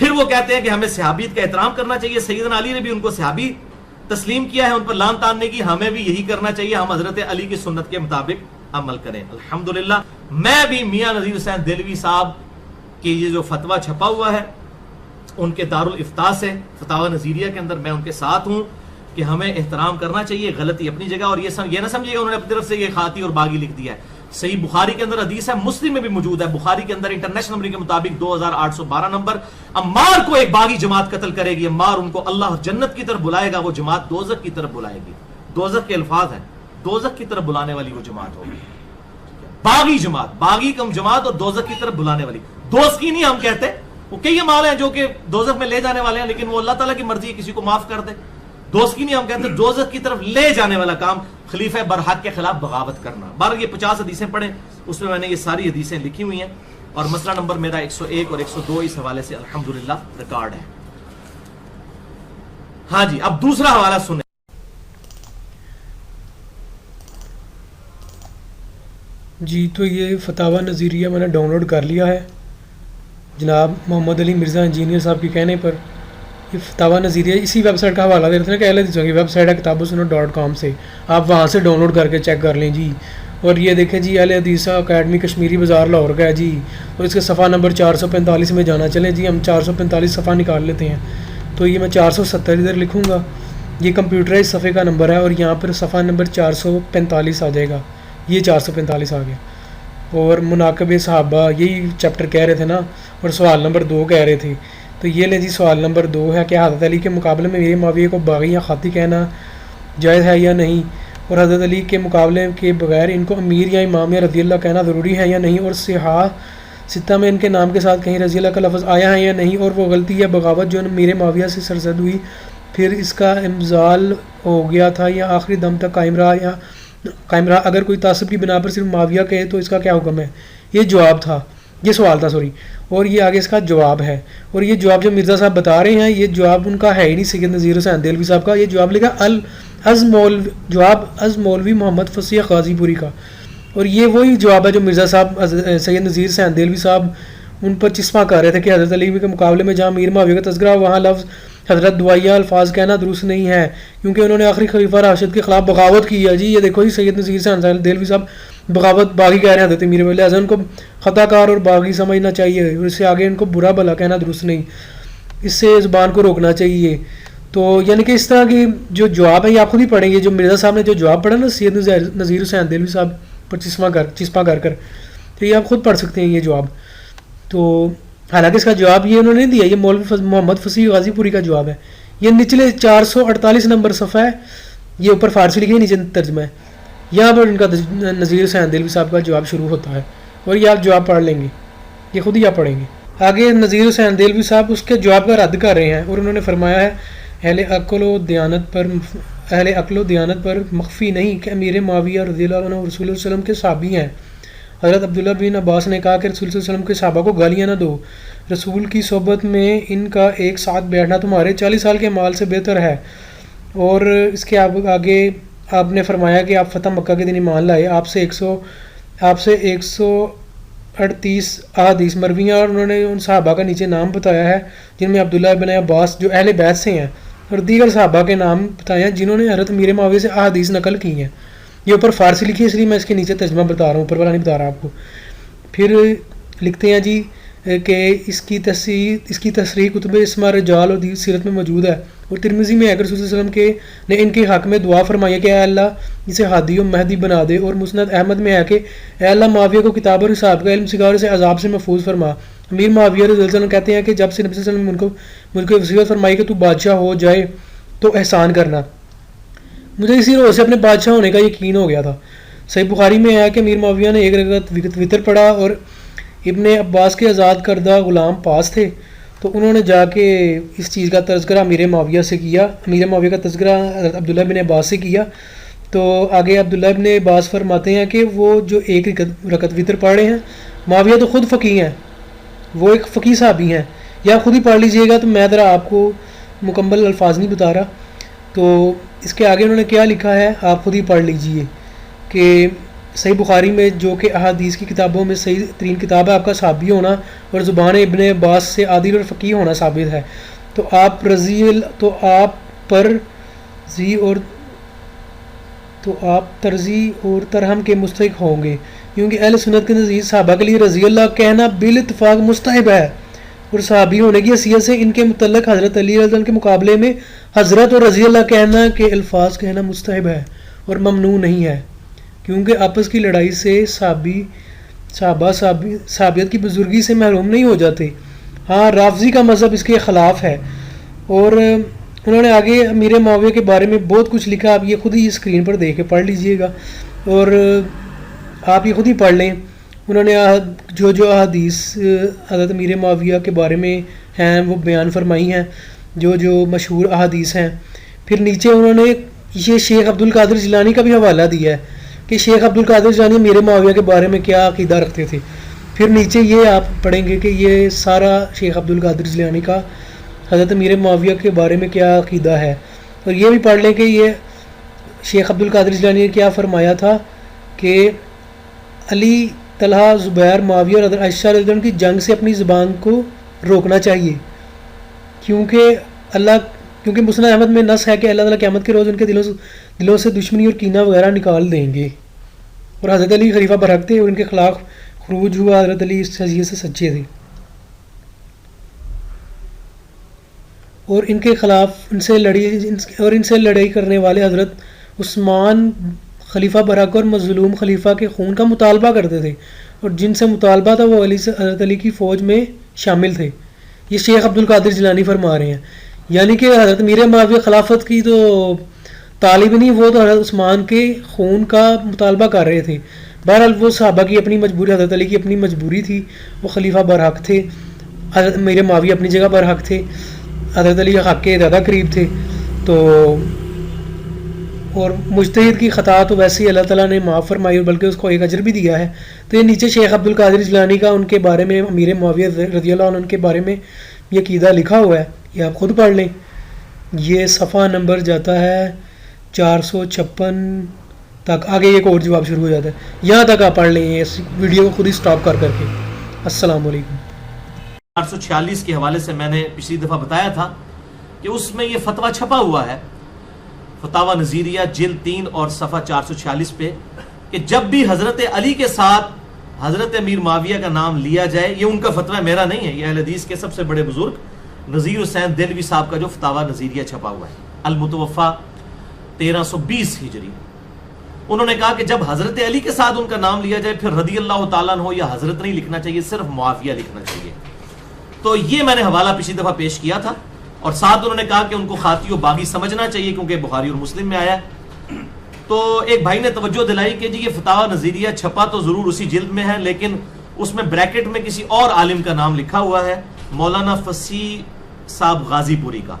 پھر وہ کہتے ہیں کہ ہمیں صحابیت کا احترام کرنا چاہیے، سیدنا علی نے بھی ان کو صحابی تسلیم کیا ہے، ان پر لام تاننے کی، ہمیں بھی یہی کرنا چاہیے، ہم حضرت علی کی سنت کے مطابق عمل کریں۔ الحمدللہ میں بھی میاں نذیر حسین دہلوی صاحب کی یہ جو فتویٰ چھپا ہوا ہے ان کے دارالافتاء سے فتاوی نظیریہ کے اندر میں ان کے ساتھ ہوں کہ ہمیں احترام کرنا چاہیے، غلطی اپنی جگہ، اور یہ نہ سمجھیے انہوں نے اپنی طرف سے یہ خاطی اور باغی لکھ دیا ہے۔ صحیح بخاری کے اندر حدیث ہے، مسلم میں بھی موجود ہے، بخاری کے اندر انٹرنیشنل نمبر کے مطابق 2812 نمبر، عمار کو ایک باغی جماعت قتل کرے گی، عمار ان کو اللہ جنت کی طرف بلائے گا، وہ جماعت دوزخ کی طرف بلائے گی۔ دوزخ کے الفاظ ہیں، دوزخ کی طرف بلانے والی وہ جماعت ہوگی، باغی جماعت، باغی کم جماعت اور دوزخ کی طرف بلانے والی۔ دوست کی نہیں ہم کہتے، وہ کئی اعمال ہیں جو کہ دوزخ میں لے جانے والے ہیں، لیکن وہ اللہ تعالیٰ کی مرضی ہے کسی کو معاف کر دے۔ دوست کی نہیں ہم کہتے، دوزخ کی طرف لے جانے والا کام خلیفہ برحق کے خلاف بغاوت کرنا۔ بارہ یہ 50 حدیثیں پڑھیں، اس میں نے یہ ساری حدیثیں لکھی ہوئی ہیں، اور مسئلہ نمبر میرا 101 اور 102 اس حوالے سے الحمدللہ ریکارڈ ہے۔ ہاں جی، اب دوسرا حوالہ سنیں۔ جی تو یہ فتاوی نظیریہ میں نے ڈاؤن لوڈ کر لیا ہے جناب محمد علی مرزا انجینئر صاحب کے کہنے پر۔ یہ فتاوی نظیریہ اسی ویب سائٹ کا حوالہ دے رہے تھے نا کہ اہل حدیثوں کی ویب سائٹ ہے kitabussunnah.com سے، آپ وہاں سے ڈاؤن لوڈ کر کے چیک کر لیں جی۔ اور یہ دیکھیں جی اہل حدیث اکیڈمی کشمیری بازار لاہور کا ہے جی، اور اس کے صفحہ نمبر 445 میں جانا چلیں جی، ہم 445 صفحہ نکال لیتے ہیں، تو یہ میں 470 ادھر لکھوں گا، یہ کمپیوٹرائز صفحے کا نمبر ہے، اور یہاں پر صفحہ نمبر 445 آ جائے گا، یہ 445 آ گیا۔ اور مناقب صحابہ یہی چیپٹر کہہ رہے تھے نا، اور سوال نمبر 2 کہہ رہے تھے، تو یہ لیں جی سوال نمبر 2 ہے کہ حضرت علی کے مقابلے میں میرے معاویہ کو باغی یا خاطی کہنا جائز ہے یا نہیں، اور حضرت علی کے مقابلے کے بغیر ان کو امیر یا امام یا رضی اللہ کہنا ضروری ہے یا نہیں، اور صحاح ستہ میں ان کے نام کے ساتھ کہیں رضی اللہ کا لفظ آیا ہے یا نہیں، اور وہ غلطی یا بغاوت جو میرے معاویہ سے سرزد ہوئی پھر اس کا امزال ہو گیا تھا یا آخری دم تک قائم رہا، اگر کوئی تعصب کی بنا پر صرف معاویہ کہے تو اس کا کیا حکم ہے۔ یہ جواب تھا، یہ سوال تھا سوری، اور یہ آگے اس کا جواب ہے، اور یہ جواب جو مرزا صاحب بتا رہے ہیں یہ جواب ان کا ہے ہی نہیں سید نذیر حسین دہلوی صاحب کا، یہ جواب لکھا جواب از مولوی محمد فصیح غازی پوری کا، اور یہ وہی جواب ہے جو مرزا صاحب سید نذیر حسین دہلوی صاحب ان پر چسپاں کر رہے تھے کہ حضرت علی کے مقابلے میں جہاں میر معاویہ کا تذکرہ وہاں لفظ حضرت دعائیہ الفاظ کہنا درست نہیں ہے کیونکہ انہوں نے آخری خلیفہ راشد کے خلاف بغاوت کی ہے۔ جی یہ دیکھو جی سید نذیر حسین دہلوی صاحب بغاوت باغی کہہ رہے ہیں حضرت امیر لہٰذا ان کو خطا کار اور باغی سمجھنا چاہیے، اور اس سے آگے ان کو برا بھلا کہنا درست نہیں، اس سے زبان کو روکنا چاہیے۔ تو یعنی کہ اس طرح کی جو جواب ہے یہ آپ خود ہی پڑھیں گے، جو مرزا صاحب نے جو جواب پڑھا نا سید نذیر حسین دہلوی صاحب پر چسپاں کر تو یہ آپ خود پڑھ سکتے ہیں یہ جواب۔ تو حالانکہ اس کا جواب یہ انہوں نے نہیں دیا، یہ مولوی محمد فصیح غازی پوری کا جواب ہے، یہ نچلے 448 نمبر صفحہ ہے، یہ اوپر فارسی لکھی ہے نیچے ترجمہ ہے، یہاں پر ان کا نذیر حسین دہلوی صاحب کا جواب شروع ہوتا ہے، اور یہ آپ جواب پڑھ لیں گے، یہ خود ہی آپ پڑھیں گے۔ آگے نذیر حسین دہلوی صاحب اس کے جواب کا رد کر رہے ہیں، اور انہوں نے فرمایا ہے اہل عقل و دیانت پر مخفی نہیں کہ امیر معاویہ رضی اللہ عنہ رسول اللہ علیہ وسلم کے صحابی ہیں۔ حضرت عبداللہ بن عباس نے کہا کہ رسول صلی اللہ علیہ وسلم کے صحابہ کو گالیاں نہ دو، رسول کی صحبت میں ان کا ایک ساتھ بیٹھنا تمہارے 40 سال کے مال سے بہتر ہے۔ اور اس کے آگے آپ نے فرمایا کہ آپ فتح مکہ کے دن ایمان لائے، آپ سے 138 احادیث مرویاں، اور انہوں نے ان صحابہ کا نیچے نام بتایا ہے جن میں عبداللہ بن عباس جو اہل بیت سے ہیں، اور دیگر صحابہ کے نام بتائے ہیں جنہوں نے حضرت امیر معاویہ سے احادیث نقل کی ہیں۔ یہ اوپر فارسی لکھی ہے اس لیے میں اس کے نیچے ترجمہ بتا رہا ہوں، اوپر والا نہیں بتا رہا آپ کو۔ پھر لکھتے ہیں جی کہ اس کی تصریح کتب اسما رجال اور سیرت میں موجود ہے، اور ترمذی میں ہے کہ رسول صلی اللہ علیہ وسلم نے ان کے حق میں دعا فرمائی ہے کہ اے اللہ اسے ہادی و مہدی بنا دے، اور مسند احمد میں ہے کہ اے اللہ معاویہ کو کتاب اور حساب کا علم سکھا، سے عذاب سے محفوظ فرما۔ امیر معاویہ رضی اللہ عنہ کہتے ہیں کہ جب سے نبی صلی اللہ علیہ وسلم مجھ کو وصیت فرمائی کہ تو بادشاہ ہو جائے تو احسان کرنا، مجھے اسی روز سے اپنے بادشاہ ہونے کا یقین ہو گیا تھا۔ صحیح بخاری میں ہے کہ امیر معاویہ نے ایک رکعت وطر پڑھا، اور ابن عباس کے آزاد کردہ غلام پاس تھے، تو انہوں نے جا کے اس چیز کا تذکرہ امیر معاویہ سے کیا، امیر معاویہ کا تذکرہ عبداللہ بن عباس سے کیا۔ تو آگے عبداللہ بن عباس فرماتے ہیں کہ وہ جو ایک رکعت وطر پڑھ رہے ہیں، معاویہ تو خود فقیہ ہیں، وہ ایک فقیہ صحابی ہیں، یا خود ہی پڑھ لیجئے گا، تو میں ذرا آپ کو مکمل الفاظ نہیں بتا رہا۔ تو اس کے آگے انہوں نے کیا لکھا ہے آپ خود ہی پڑھ لیجئے کہ صحیح بخاری میں جو کہ احادیث کی کتابوں میں صحیح ترین کتاب ہے، آپ کا صحابی ہونا اور زبان ابن عباس سے عادل اور فقیہ ہونا ثابت ہے، تو آپ ترضی اور ترہم کے مستحق ہوں گے، کیونکہ اہل سنت کے نزدیک صحابہ کے لیے رضی اللہ کہنا بالاتفاق مستحب ہے، اور صحابی ہونے کی حیثیت سے ان کے متعلق حضرت علی رضی اللہ عنہ کے مقابلے میں حضرت اور رضی اللہ کہنا کے الفاظ کہنا مستحب ہے اور ممنوع نہیں ہے، کیونکہ آپس کی لڑائی سے صحابہ صحابیت کی بزرگی سے محروم نہیں ہو جاتے۔ ہاں، رافضی کا مذہب اس کے خلاف ہے، اور انہوں نے آگے امیر معاویہ کے بارے میں بہت کچھ لکھا، آپ یہ خود ہی اسکرین پر دیکھ کے پڑھ لیجئے گا، اور آپ یہ خود ہی پڑھ لیں۔ انہوں نے جو احادیث حضرت امیر معاویہ کے بارے میں ہیں وہ بیان فرمائی ہیں، جو مشہور احادیث ہیں۔ پھر نیچے انہوں نے یہ شیخ عبدالقادر جیلانی کا بھی حوالہ دیا ہے کہ شیخ عبدالقادر جیلانی امیر معاویہ کے بارے میں کیا عقیدہ رکھتے تھے۔ پھر نیچے یہ آپ پڑھیں گے کہ یہ سارا شیخ عبدالقادر جیلانی کا حضرت امیر معاویہ کے بارے میں کیا عقیدہ ہے، اور یہ بھی پڑھ لیں کہ یہ شیخ عبدالقادر جیلانی نے کیا فرمایا تھا کہ علی، طلحہ، زبیر، معاویہ اور حضرت عائشہ رضی اللہ عنہ کی جنگ سے اپنی زبان کو روکنا چاہیے، کیونکہ مسند احمد میں نص ہے کہ اللہ تعالیٰ قیامت کے روز ان کے دلوں سے دشمنی اور کینہ وغیرہ نکال دیں گے، اور حضرت علی خلیفہ برحق تھے اور ان کے خلاف خروج ہوا، حضرت علی اس حیثیت سے سچے تھے، اور ان کے خلاف ان سے لڑائی کرنے والے حضرت عثمان خلیفہ برحق اور مظلوم خلیفہ کے خون کا مطالبہ کرتے تھے، اور جن سے مطالبہ تھا وہ حضرت علی کی فوج میں شامل تھے۔ یہ شیخ عبدالقادر جیلانی فرما رہے ہیں، یعنی کہ حضرت امیر معاویہ خلافت کی تو طالب نہیں، وہ تو حضرت عثمان کے خون کا مطالبہ کر رہے تھے۔ بہرحال وہ صحابہ کی اپنی مجبوری، حضرت علی کی اپنی مجبوری تھی، وہ خلیفہ برحق تھے، حضرت امیر معاویہ اپنی جگہ برحق تھے، حضرت علی حق کے زیادہ قریب تھے، تو اور مجتہد کی خطا تو ویسے ہی اللہ تعالیٰ نے معاف فرمائی اور بلکہ اس کو ایک اجر بھی دیا ہے۔ تو یہ نیچے شیخ عبدالقادر جیلانی کا ان کے بارے میں، امیر معاویہ رضی اللہ عنہ کے بارے میں یہ عقیدہ لکھا ہوا ہے، یہ آپ خود پڑھ لیں۔ یہ صفحہ نمبر جاتا ہے 456 تک، آگے ایک اور جواب شروع ہو جاتا ہے، یہاں تک آپ پڑھ لیں اس ویڈیو کو خود ہی سٹاپ کر کے۔ السلام علیکم۔ 446 کے حوالے سے میں نے پچھلی دفعہ بتایا تھا کہ اس میں یہ فتویٰ چھپا ہوا ہے، فتاوی نظیریہ جلد 3 اور صفحہ 446 پہ، کہ جب بھی حضرت علی کے ساتھ حضرت امیر معاویہ کا نام لیا جائے، یہ ان کا فتویٰ میرا نہیں ہے، یہ اہل حدیث کے سب سے بڑے بزرگ نذیر حسین دہلوی صاحب کا جو فتاوی نظیریہ چھپا ہوا ہے، المتوفی 1320 ہجری۔ انہوں نے کہا کہ جب حضرت علی کے ساتھ ان کا نام لیا جائے پھر رضی اللہ تعالیٰ عنہ یا حضرت نہیں لکھنا چاہیے، صرف معاویہ لکھنا چاہیے۔ تو یہ میں نے حوالہ پچھلی دفعہ پیش کیا تھا، اور ساتھ انہوں نے کہا کہ ان کو خاطی و باغی سمجھنا چاہیے کیونکہ بخاری اور مسلم میں آیا ہے۔ تو ایک بھائی نے توجہ دلائی کہ جی یہ فتاوی نظیریہ چھپا تو ضرور اسی جلد میں ہے، لیکن اس میں بریکٹ میں کسی اور عالم کا نام لکھا ہوا ہے، مولانا فصیح صاحب غازی پوری کا۔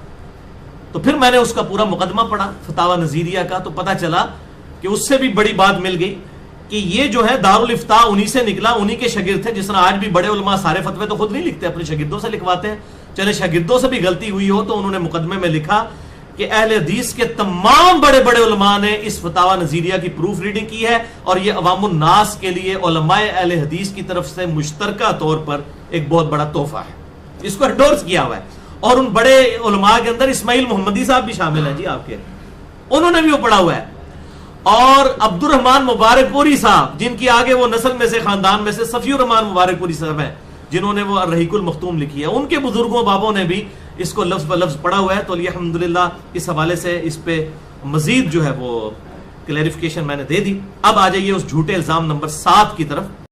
تو پھر میں نے اس کا پورا مقدمہ پڑھا فتاوی نظیریہ کا، تو پتہ چلا کہ اس سے بھی بڑی بات مل گئی کہ یہ جو ہے دارالافتاء انہی سے نکلا، انہی کے شاگرد تھے، جس طرح آج بھی بڑے علماء سارے فتوے تو خود نہیں لکھتے، اپنے شاگردوں سے لکھواتے ہیں۔ چلے شاگردوں سے بھی غلطی ہوئی ہو تو انہوں نے مقدمے میں لکھا کہ اہل حدیث کے تمام بڑے بڑے علماء نے اس فتاوی نظیریہ کی پروف ریڈنگ کی ہے، اور یہ عوام الناس کے لیے علماء اہل حدیث کی طرف سے مشترکہ طور پر ایک بہت بڑا تحفہ ہے، اس کو انڈورس کیا ہوا ہے۔ اور ان بڑے علماء کے اندر اسماعیل محمدی صاحب بھی شامل ہیں جی آپ کے، انہوں نے بھی وہ پڑھا ہوا ہے، اور عبد الرحمن مبارک پوری صاحب جن کی آگے وہ نسل میں سے خاندان میں سے صفی الرحمن مبارک پوری صاحب ہیں جنہوں نے وہ الرحیق المختوم لکھی ہے، ان کے بزرگوں بابوں نے بھی اس کو لفظ بلفظ پڑھا ہوا ہے۔ تو الحمدللہ اس حوالے سے اس پہ مزید جو ہے وہ کلیریفیکیشن میں نے دے دی۔ اب آ جائیے اس جھوٹے الزام نمبر 7 کی طرف۔